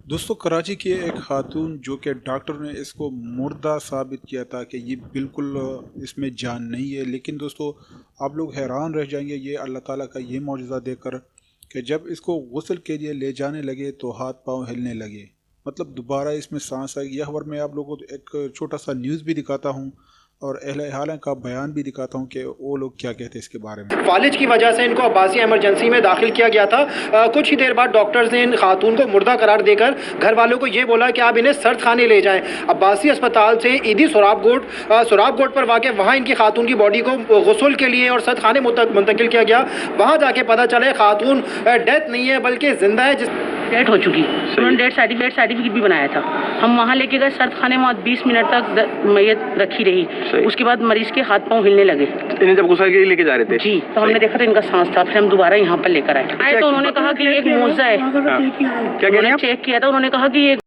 دوستوں کراچی کی ایک خاتون جو کہ ڈاکٹر نے اس کو مردہ ثابت کیا تھا کہ یہ بالکل اس میں جان نہیں ہے، لیکن دوستوں آپ لوگ حیران رہ جائیں گے یہ اللہ تعالیٰ کا یہ معجزہ دیکھ کر کہ جب اس کو غسل کے لیے لے جانے لگے تو ہاتھ پاؤں ہلنے لگے، مطلب دوبارہ اس میں سانس آئی۔ یہ خبر میں آپ لوگوں کو ایک چھوٹا سا نیوز بھی دکھاتا ہوں اور اہل حالہ کا بیان بھی دکھاتا ہوں کہ وہ لوگ کیا کہتے ہیں اس کے بارے میں۔ فالج کی وجہ سے ان کو عباسیہ ایمرجنسی میں داخل کیا گیا تھا۔ کچھ ہی دیر بعد ڈاکٹرز نے ان خاتون کو مردہ قرار دے کر گھر والوں کو یہ بولا کہ آپ انہیں سرد خانے لے جائیں۔ عباسی اسپتال سے ایدھی سوراب گوٹ پر واقع وہاں ان کی خاتون کی باڈی کو غسل کے لیے اور سرد خانے منتقل کیا گیا۔ وہاں جا کے پتہ چلے خاتون ڈیتھ نہیں ہے بلکہ زندہ ہے، ڈیتھ ہو چکی۔ انہوں نے ڈیتھ سرٹیفکیٹ بھی بنایا تھا۔ ہم وہاں لے کے گئے سرد خانے میں 20 منٹ تک میت رکھی رہی۔ اس کے بعد مریض کے ہاتھ پاؤں ہلنے لگے۔ انہیں جب غسل کے لیے لے کے جا رہے تھے جی، تو ہم نے دیکھا تو ان کا سانس تھا، پھر ہم دوبارہ یہاں پر لے کر آئے تو انہوں نے کہا کہ یہ ایک معجزہ ہے۔ کیا انہوں نے چیک کیا تھا، انہوں نے کہا کہ یہ